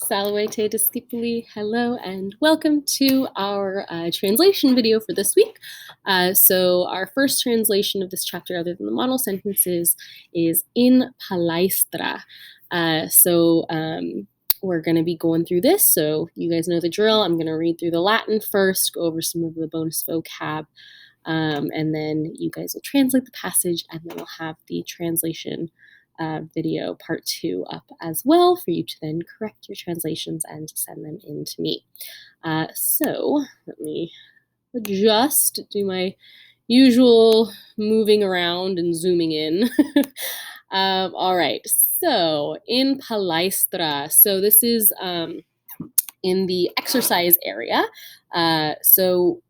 Salve discipuli, hello and welcome to our translation video for this week. So our first translation of this chapter, other than the model sentences, is in palaestra. We're going to be going through this, so you guys know the drill. I'm going to read through the Latin first, go over some of the bonus vocab, and then you guys will translate the passage, and then we'll have the translation video part 2 up as well for you to then correct your translations and send them in to me. So let me adjust, do my usual moving around and zooming in. All right, so in palaestra, so this is in the exercise area. So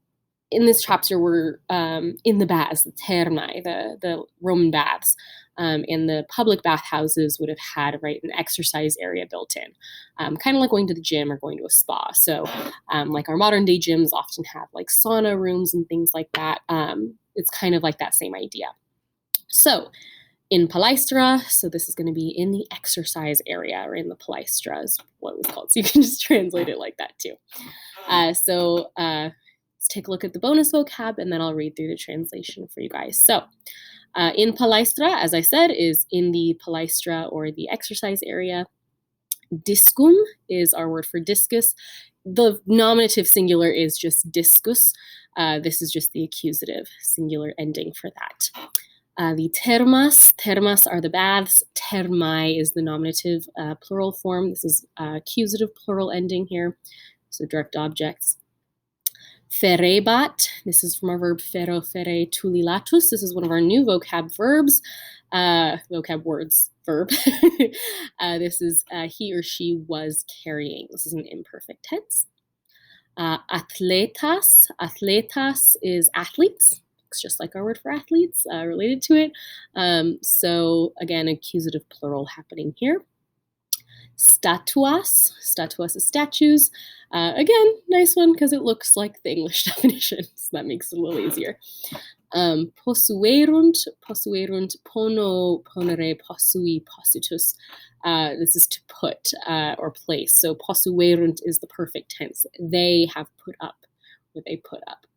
in this chapter, we're in the baths, the thermae, the Roman baths. And the public bathhouses would have had an exercise area built in, kind of like going to the gym or going to a spa. So like our modern day gyms often have like sauna rooms and things like that. It's kind of like that same idea. So in palaestra, so this is going to be in the exercise area, or in the palaestra is what it was called. So you can just translate it like that too. Let's take a look at the bonus vocab, and then I'll read through the translation for you guys. So in palaestra, as I said, is in the palaestra or the exercise area. Discum is our word for discus. The nominative singular is just discus. This is just the accusative singular ending for that. The thermas are the baths. Thermae is the nominative plural form. This is accusative plural ending here, so direct objects. Ferebat, this is from our verb fero, fere, tulilatus. This is one of our new vocab verbs, vocab words, verb. This is he or she was carrying. This is an imperfect tense. Atletas, atletas is athletes. It's just like our word for athletes, related to it. So again, accusative plural happening here. Statuas is statues. Again, nice one because it looks like the English definition, so that makes it a little easier. Posuerunt, pono, ponere, posui, positus. This is to put or place. So posuerunt is the perfect tense. They have put up, or they put up.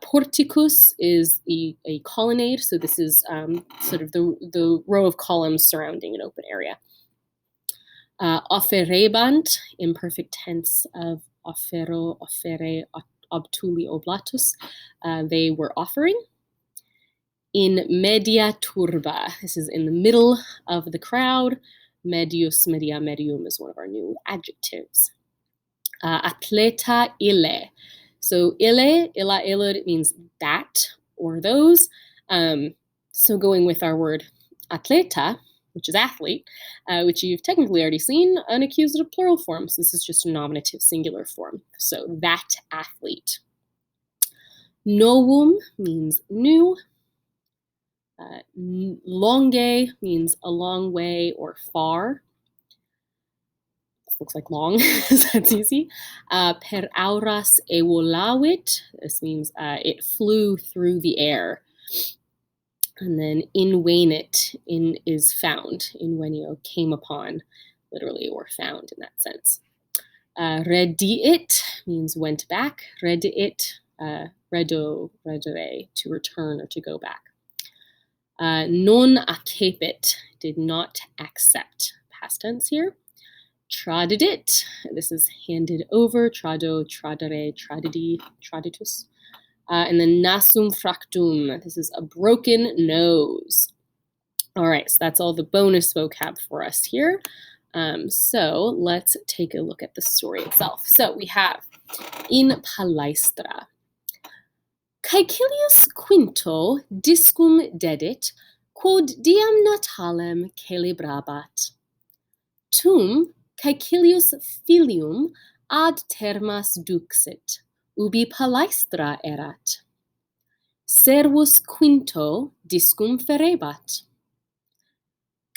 Porticus is a colonnade. So this is sort of the row of columns surrounding an open area. Offerebant, imperfect tense of offero, offere, obtuli, oblatus. They were offering. In media turba, this is in the middle of the crowd. Medius, media, medium is one of our new adjectives. Atleta ille. So ille, illa, illud, it means that or those. So going with our word atleta, which is athlete, which you've technically already seen, an accusative plural form. So this is just a nominative singular form. So that athlete. Novum means new. Longe means a long way or far. This looks like long, so that's easy. Per auras evolavit. This means it flew through the air. And then invenit, in is found. Invenio, came upon, literally, or found in that sense. Rediit means went back. Rediit, redo, redere, to return or to go back. Non accepit, did not accept. Past tense here. Tradidit, this is handed over. Trado, tradere, tradidi, traditus. And then nasum fractum, this is a broken nose. All right, so that's all the bonus vocab for us here. So let's take a look at the story itself. So we have in palaestra. Caecilius Quinto discum dedit, quod diem natalem celebrabat. Tum Caecilius filium ad thermas duxit, ubi palaestra erat. Servus Quinto discum ferebat.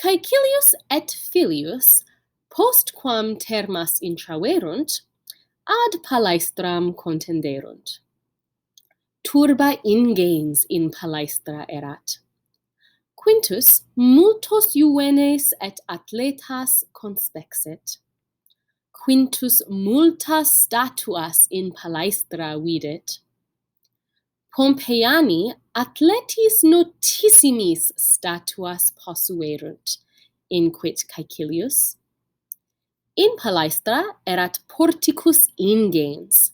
Caecilius et filius, postquam thermas intraverunt, ad palaestram contenderunt. Turba ingens in palaestra erat. Quintus multos juvenes et atletas conspexit. Quintus multas statuas in palaestra vidit. Pompeiani athletis notissimis statuas possuerunt, inquit Caecilius. In palaestra erat porticus ingens,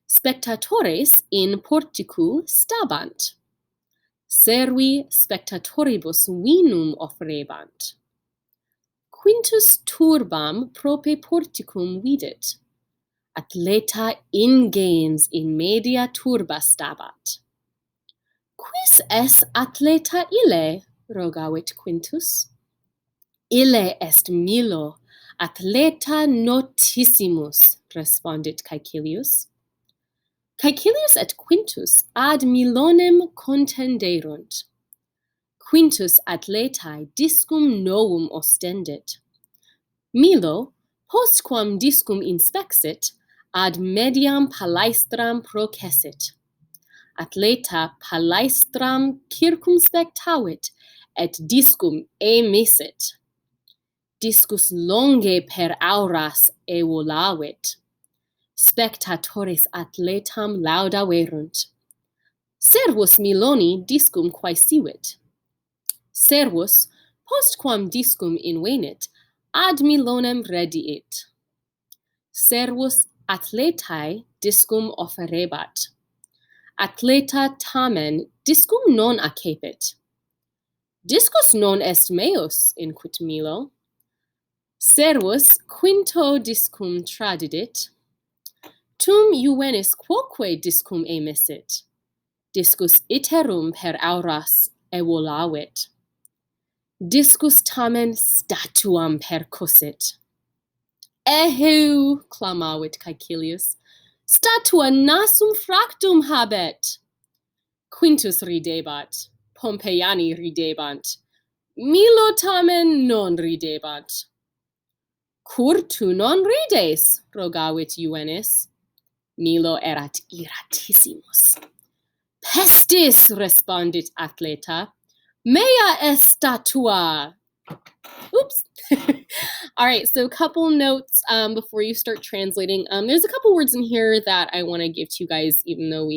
spectatores in porticu stabant. Servi spectatoribus vinum offerebant. Quintus turbam prope porticum vidit. Athleta ingens in media turba stabat. Quis est athleta ille? Rogavit Quintus. Ille est Milo, athleta notissimus, respondit Caecilius. Caecilius et Quintus ad Milonem contenderunt. Quintus athletae discum novum ostendit. Milo, postquam discum inspexit, ad mediam palaestram processit. Athleta palaestram circumspectavit, et discum emisit. Discus longe per auras evolavit. Spectatores athletam laudaverunt. Servus Miloni discum quaesivit. Servus, postquam discum invenit, ad Milonem rediit. Servus athletae discum offerebat. Athleta tamen discum non accepit. Discus non est meus, inquit Milo. Servus quinto discum tradidit. Tum juvenis quoque discum emissit. Discus iterum per auras evolavit. Discus tamen statuam percussit. Eheu, clamavit Caecilius, statua nasum fractum habet. Quintus ridebat, Pompeiani ridebant, Milo tamen non ridebant. Cur tu non rides? Rogavit Juvenis. Milo erat iratissimus. Pestis, respondit athleta, mea est statua. Oops. All right, so a couple notes before you start translating. There's a couple words in here that I want to give to you guys, even though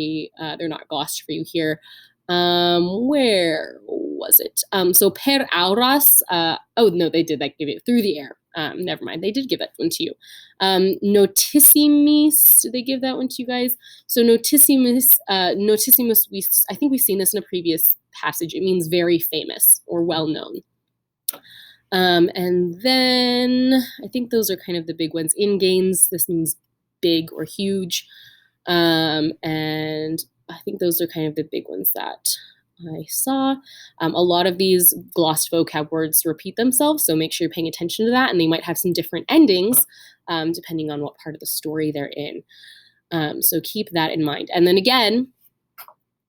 they're not glossed for you here. Where was it? So per auras. Oh no, they did give it through the air. Never mind, they did give that one to you. Notissimis, did they give that one to you guys? So notissimus, I think we've seen this in a previous passage. It means very famous or well known. And then I think those are kind of the big ones. Ingains, this means big or huge. And I think those are kind of the big ones that I saw. A lot of these glossed vocab words repeat themselves, so make sure you're paying attention to that, and they might have some different endings depending on what part of the story they're in. So keep that in mind. And then again,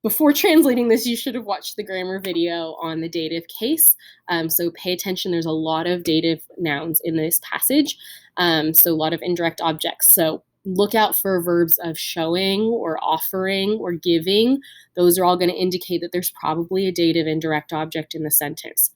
before translating this, you should have watched the grammar video on the dative case. So pay attention. There's a lot of dative nouns in this passage, so a lot of indirect objects. So look out for verbs of showing or offering or giving. Those are all going to indicate that there's probably a dative indirect object in the sentence.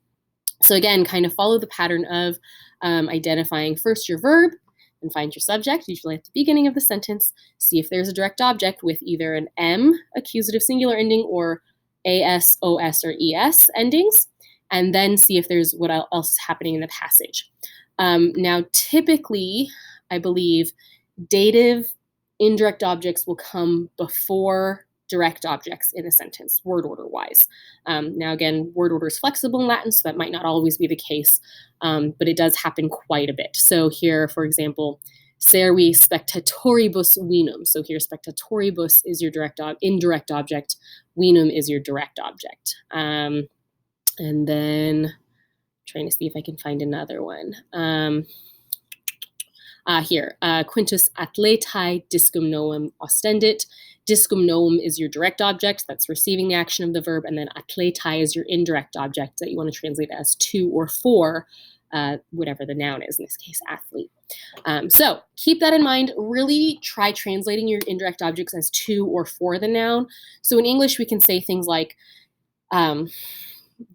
So again, kind of follow the pattern of identifying first your verb and find your subject, usually at the beginning of the sentence. See if there's a direct object with either an M, accusative singular ending, or AS, OS, or ES endings, and then see if there's what else is happening in the passage. Now, typically, I believe dative indirect objects will come before direct objects in a sentence, word order wise. Now again, word order is flexible in Latin, so that might not always be the case, but it does happen quite a bit. So here, for example, servi spectatoribus vinum. So here, spectatoribus is your indirect object, vinum is your direct object. And then trying to see if I can find another one. Here, quintus athletae discum novum ostendit. Discum novum is your direct object that's receiving the action of the verb, and then athletae is your indirect object that you want to translate as to or for whatever the noun is, in this case, athlete. So keep that in mind. Really try translating your indirect objects as to or for the noun. So in English, we can say things like,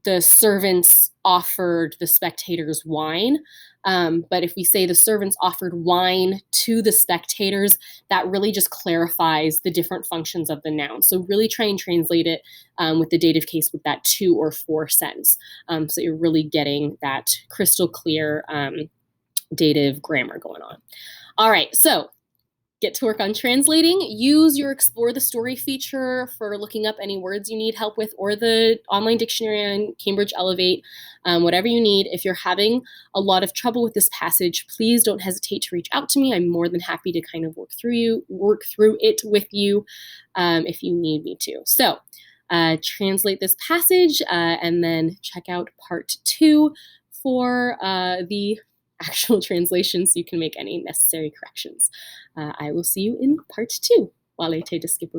the servants offered the spectators wine. But if we say the servants offered wine to the spectators, that really just clarifies the different functions of the noun. So really try and translate it with the dative case with that to or for sense. So you're really getting that crystal clear dative grammar going on. All right, so get to work on translating. Use your Explore the Story feature for looking up any words you need help with, or the online dictionary on Cambridge Elevate, whatever you need. If you're having a lot of trouble with this passage, please don't hesitate to reach out to me. I'm more than happy to kind of work through it with you if you need me to. So translate this passage and then check out part 2 for the actual translation so you can make any necessary corrections. I will see you in part 2. Wale te disciple.